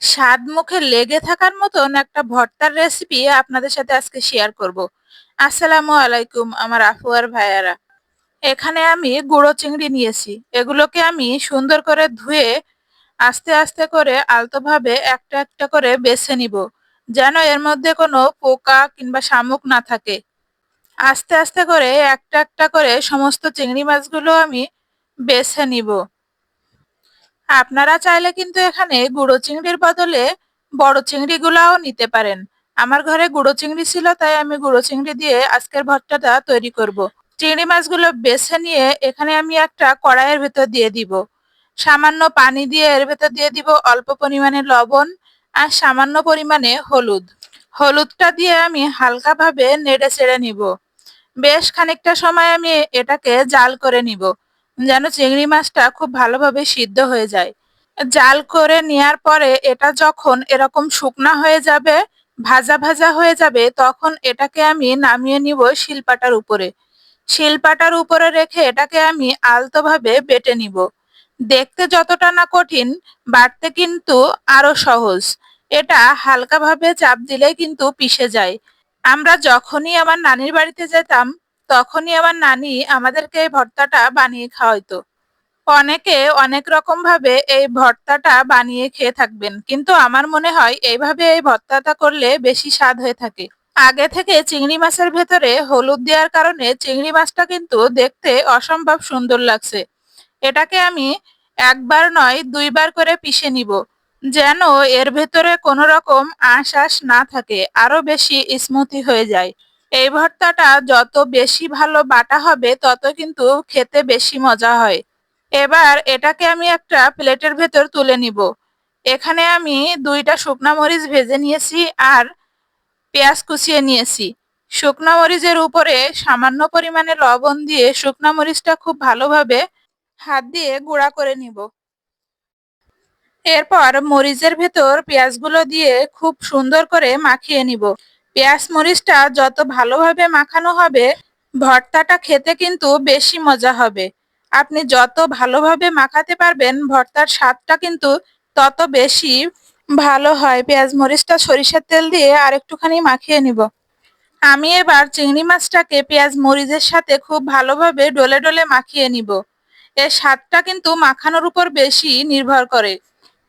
স্বাদ মুখে লেগে থাকার মতন একটা ভর্তার রেসিপি আপনাদের সাথে আজকে শেয়ার করব। আসসালামু আলাইকুম আমার আপু আর ভাইয়ারা। এখানে আমি গুঁড়ো চিংড়ি নিয়েছি। এগুলোকে আমি সুন্দর করে ধুয়ে আস্তে আস্তে করে আলতোভাবে একটা একটা করে বেছে নিব, যেন এর মধ্যে কোনো পোকা কিংবা শামুক না থাকে। আস্তে আস্তে করে একটা একটা করে সমস্ত চিংড়ি মাছগুলো আমি বেছে নিব। আপনারা চাইলে কিন্তু এখানে গুঁড়ো চিংড়ির বদলে বড় চিংড়িগুলাও নিতে পারেন। আমার ঘরে গুঁড়ো চিংড়ি ছিল, তাই আমি গুঁড়ো চিংড়ি দিয়ে আজকের ভর্তাটা তৈরি করব। চিংড়ি মাছগুলো বেছে নিয়ে এখানে আমি একটা কড়াইয়ের ভেতর দিয়ে দিব। সামান্য পানি দিয়ে এর ভেতর দিয়ে দিব অল্প পরিমাণে লবণ আর সামান্য পরিমাণে হলুদ। হলুদটা দিয়ে আমি হালকাভাবে নেড়ে চেড়ে নিব। বেশ খানিকটা সময় আমি এটাকে জাল করে নিব, যেন চিংড়ি মাছটা খুব ভালোভাবে সিদ্ধ হয়ে যায়। জাল করে নেয়ার পরে এটা যখন এরকম শুকনা হয়ে যাবে, ভাজা ভাজা হয়ে যাবে, তখন এটাকে আমি নামিয়ে নিব শিলপাটার উপরে। শিলপাটার উপরে রেখে এটাকে আমি আলতোভাবে বেটে নিব। দেখতে যতটা না কঠিন, বাটতে কিন্তু আরো সহজ। এটা হালকাভাবে চাপ দিলেই কিন্তু পিষে যায়। আমরা যখনই আমার নানির বাড়িতে যেতাম, তখনই আমার নানি আমাদেরকে এই ভর্তাটা বানিয়ে খাওয়াইতো। অনেকে অনেক রকম ভাবে এই ভর্তাটা বানিয়ে খেয়ে থাকবেন, কিন্তু আমার মনে হয় এইভাবে এই ভর্তাটা করলে বেশি স্বাদ হয়ে থাকে। আগে থেকে চিংড়ি মাছের ভেতরে হলুদ দেওয়ার কারণে চিংড়ি মাছটা কিন্তু দেখতে অসম্ভব সুন্দর লাগছে। এটাকে আমি একবার নয় দুইবার করে পিষে নিব, যেন এর ভেতরে কোনো রকম আঁশ না থাকে, আরো বেশি স্মুথি হয়ে যায়। এই ভর্তাটা যত বেশি ভালো বাটা হবে, তত কিন্তু খেতে বেশি মজা হয়। এবার এটাকে আমি একটা প্লেটের ভেতর তুলে নিব। এখানে আমি দুইটা শুকনা মরিচ ভেজে নিয়েছি আর পেঁয়াজ কুচিয়ে নিয়েছি। শুকনা মরিচের উপরে সামান্য পরিমাণে লবণ দিয়ে শুকনা মরিচটা খুব ভালোভাবে হাত দিয়ে গুঁড়া করে নিব। এরপর মরিচের ভেতর পেঁয়াজগুলো দিয়ে খুব সুন্দর করে মাখিয়ে নিব। পেঁয়াজ মরিচটা যত ভালোভাবে মাখানো হবে, ভর্তাটা খেতে কিন্তু বেশি মজা হবে। আপনি যত ভালোভাবে মাখাতে পারবেন, ভর্তার স্বাদটা কিন্তু তত বেশি ভালো হয়। পেঁয়াজ মরিচটা সরিষার তেল দিয়ে আর একটুখানি মাখিয়ে নিব। আমি এবার চিংড়ি মাছটাকে পেঁয়াজ মরিচের সাথে খুব ভালোভাবে ডলে ডলে মাখিয়ে নিব। এর স্বাদটা কিন্তু মাখানোর উপর বেশি নির্ভর করে।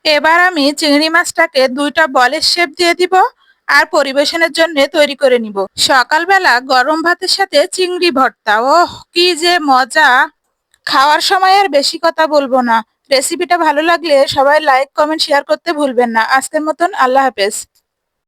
এবার আমি চিংড়ি মাছটাকে দুইটা বলের শেপ দিয়ে দিব আর পরিবেশনের জন্য তৈরি করে নিব। সকালবেলা গরম ভাতের সাথে চিংড়ি ভর্তা, ওহ কি যে মজা! খাওয়ার সময় আর বেশি কথা বলবো না। রেসিপিটা ভালো লাগলে সবাই লাইক কমেন্ট শেয়ার করতে ভুলবেন না। আজকের মতন আল্লাহ হাফেজ।